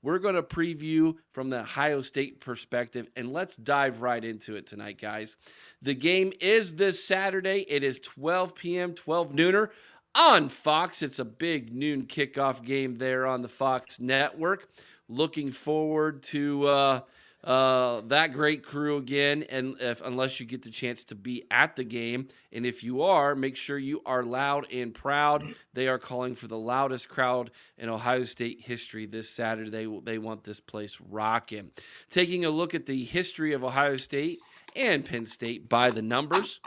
We're going to preview from the Ohio State perspective, and let's dive right into it tonight, guys. The game is this Saturday. It is 12 p.m., 12 nooner on Fox. It's a big noon kickoff game there on the Fox network. Looking forward to that great crew again, and unless you get the chance to be at the game, and if you are, make sure you are loud and proud. They are calling for the loudest crowd in Ohio State history this Saturday. They want this place rocking. Taking a look at the history of Ohio State and Penn State by the numbers.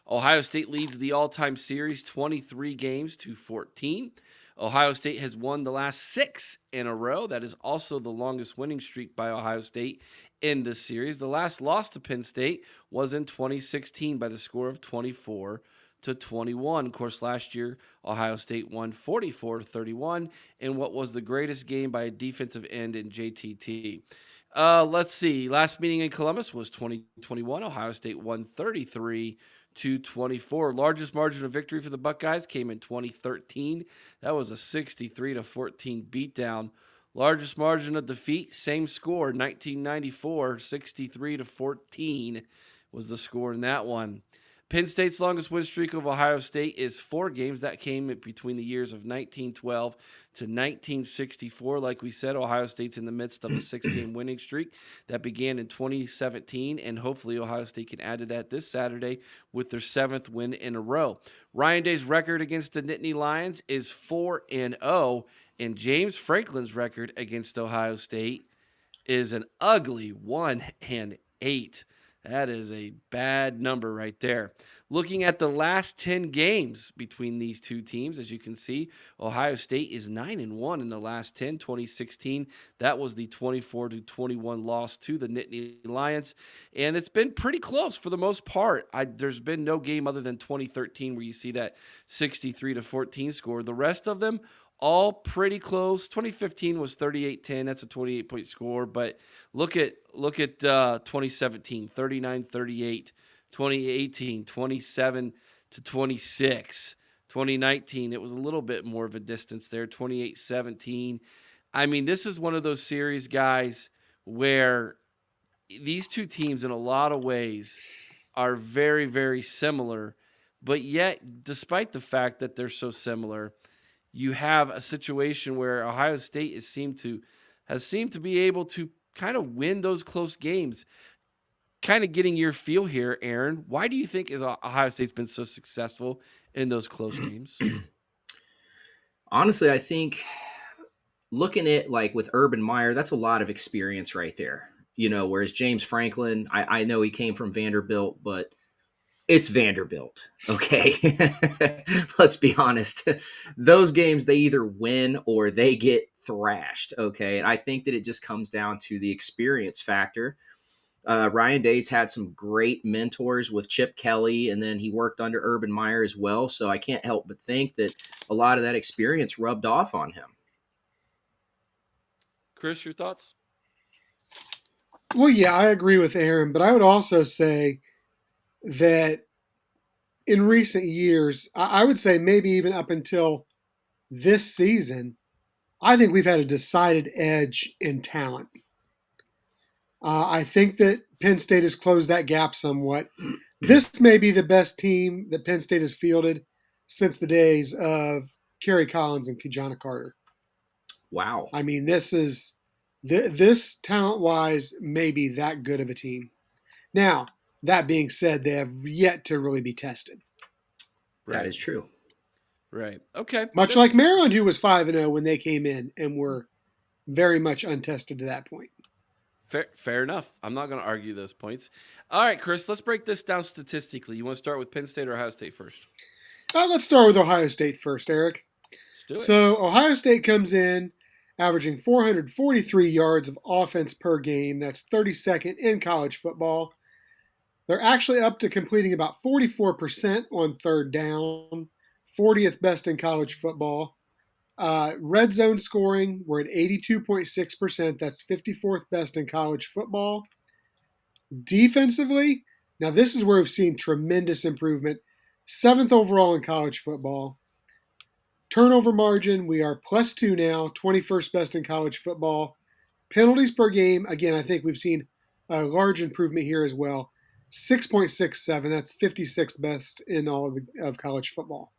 Ohio State leads the all-time series 23 games to 14. Ohio State has won the last 6 in a row. That is also the longest winning streak by Ohio State in this series. The last loss to Penn State was in 2016 by the score of 24-21. Of course, last year, Ohio State won 44-31 in what was the greatest game by a defensive end in JTT. Let's see. Last meeting in Columbus was 2021. Ohio State won 33-24. Largest margin of victory for the Buckeyes came in 2013. That was a 63-14 beatdown. Largest margin of defeat, same score, 1994, 63-14 was the score in that one. Penn State's longest win streak of Ohio State is 4 games. That came between the years of 1912 to 1964. Like we said, Ohio State's in the midst of a 6-game winning streak that began in 2017, and hopefully Ohio State can add to that this Saturday with their 7th win in a row. Ryan Day's record against the Nittany Lions is 4-0, and James Franklin's record against Ohio State is an ugly 1-8. That is a bad number right there. Looking at the last 10 games between these two teams, as you can see, Ohio State is 9-1 in the last 10. 2016, that was the 24-21 loss to the Nittany Lions, and it's been pretty close for the most part. There's been no game other than 2013 where you see that 63-14 score. The rest of them, all pretty close. 2015 was 38-10. That's a 28-point score. But look at 2017, 39-38. 2018, 27-26. 2019, it was a little bit more of a distance there, 28-17. I mean, this is one of those series, guys, where these two teams in a lot of ways are very, very similar. But yet, despite the fact that they're so similar, you have a situation where Ohio State has seemed to be able to kind of win those close games. Kind of getting your feel here, Aaron. Why do you think Ohio State's been so successful in those close games? Honestly, I think looking at like with Urban Meyer, that's a lot of experience right there. Whereas James Franklin, I know he came from Vanderbilt, but it's Vanderbilt, okay? Let's be honest. Those games, they either win or they get thrashed, okay? And I think that it just comes down to the experience factor. Ryan Day's had some great mentors with Chip Kelly, and then he worked under Urban Meyer as well. So I can't help but think that a lot of that experience rubbed off on him. Chris, your thoughts? Well, yeah, I agree with Aaron, but I would also say that in recent years, I would say maybe even up until this season, I think we've had a decided edge in talent. I think that Penn State has closed that gap somewhat. This may be the best team that Penn State has fielded since the days of Kerry Collins and Kijana Carter. Wow. I mean, this talent-wise may be that good of a team. Now, that being said, they have yet to really be tested. That is true. Right. Okay. Much like Maryland, who was 5-0 when they came in and were very much untested to that point. Fair enough. I'm not going to argue those points. All right, Chris, let's break this down statistically. You want to start with Penn State or Ohio State first? Let's start with Ohio State first, Eric. Let's do it. So Ohio State comes in averaging 443 yards of offense per game. That's 32nd in college football. They're actually up to completing about 44% on third down, 40th best in college football. Red zone scoring, we're at 82.6%. That's 54th best in college football. Defensively, now this is where we've seen tremendous improvement. 7th overall in college football. Turnover margin, we are +2 now, 21st best in college football. Penalties per game, again, I think we've seen a large improvement here as well. 6.67, that's 56th best in all of college football.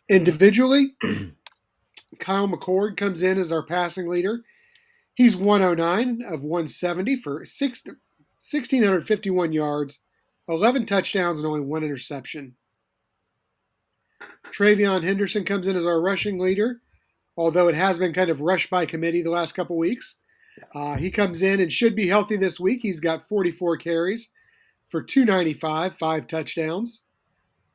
Individually, Kyle McCord comes in as our passing leader. He's 109 of 170 for 1,651 yards, 11 touchdowns, and only 1 interception. Travion Henderson comes in as our rushing leader, although it has been kind of rushed by committee the last couple weeks. He comes in and should be healthy this week. He's got 44 carries for 295, 5 touchdowns.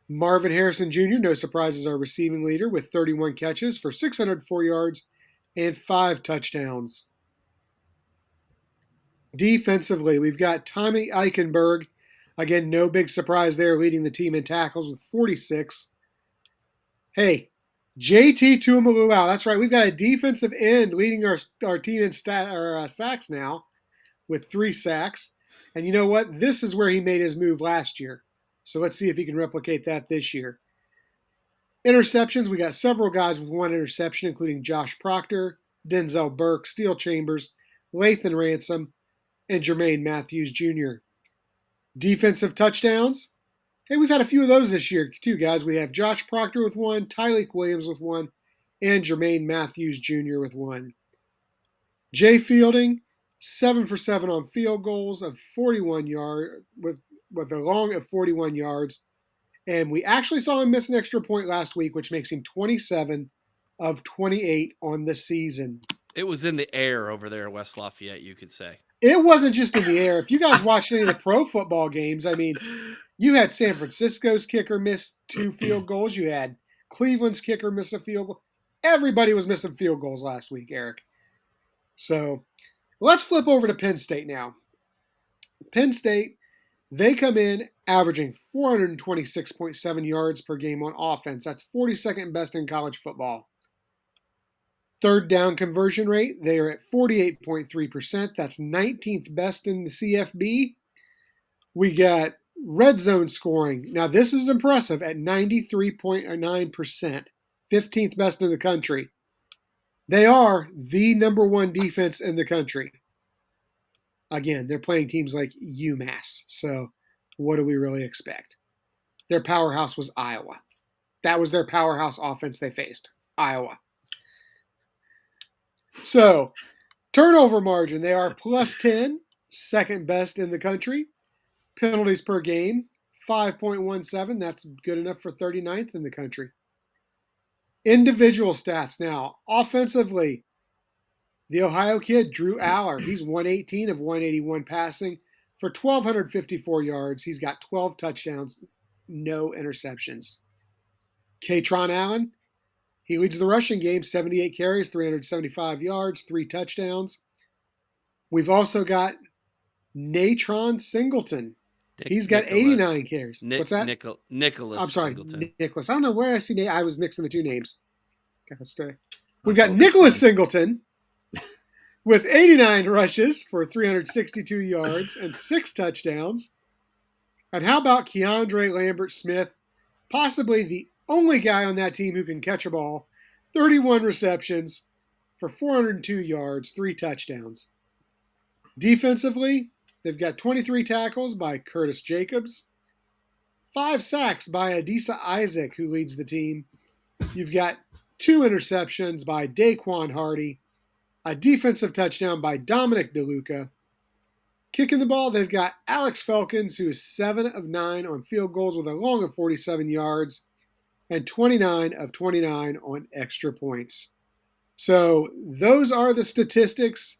Marvin Harrison Jr., no surprise, is our receiving leader with 31 catches for 604 yards and 5 touchdowns. Defensively, we've got Tommy Eichenberg. Again, no big surprise there, leading the team in tackles with 46. Hey, JT Tuimoloau. That's right. We've got a defensive end leading our team in sacks now with 3 sacks. And you know what? This is where he made his move last year. So let's see if he can replicate that this year. Interceptions, we got several guys with 1 interception, including Josh Proctor, Denzel Burke, Steele Chambers, Lathan Ransom, and Jermaine Matthews Jr. Defensive touchdowns. Hey, we've had a few of those this year too, guys. We have Josh Proctor with 1, Tyleek Williams with 1, and Jermaine Matthews Jr. with 1. Jay Fielding, 7 for 7 on field goals of 41 yards with a long of 41 yards. And we actually saw him miss an extra point last week, which makes him 27 of 28 on the season. It was in the air over there in West Lafayette, you could say. It wasn't just in the air. If you guys watched any of the pro football games, I mean, you had San Francisco's kicker miss 2 field goals. You had Cleveland's kicker miss a field goal. Everybody was missing field goals last week, Eric. So let's flip over to Penn State now. Penn State, they come in averaging 426.7 yards per game on offense. That's 42nd best in college football. Third down conversion rate, they are at 48.3%. That's 19th best in the CFB. We got red zone scoring. Now, this is impressive at 93.9%, 15th best in the country. They are the number 1 defense in the country. Again, they're playing teams like UMass. So what do we really expect? Their powerhouse was Iowa. That was their powerhouse offense they faced, Iowa. So, turnover margin, they are +10, second best in the country. Penalties per game, 5.17. That's good enough for 39th in the country. Individual stats now. Offensively, the Ohio kid, Drew Aller, he's 118 of 181 passing for 1,254 yards. He's got 12 touchdowns, no interceptions. Katron Allen, he leads the rushing game, 78 carries, 375 yards, 3 touchdowns. We've also got Natron Singleton. He's got 89 carries. What's that? Nicholas. I'm sorry, Singleton. Nicholas. I don't know where I see. I was mixing the 2 names. We've got Nicholas Singleton with 89 rushes for 362 yards and 6 touchdowns. And how about Keandre Lambert-Smith, possibly the only guy on that team who can catch a ball, 31 receptions for 402 yards, 3 touchdowns. Defensively, they've got 23 tackles by Curtis Jacobs, 5 sacks by Adisa Isaac, who leads the team. You've got 2 interceptions by Daquan Hardy, a defensive touchdown by Dominic DeLuca. Kicking the ball, they've got Alex Felkins, who is 7 of 9 on field goals with a long of 47 yards, and 29 of 29 on extra points. So those are the statistics.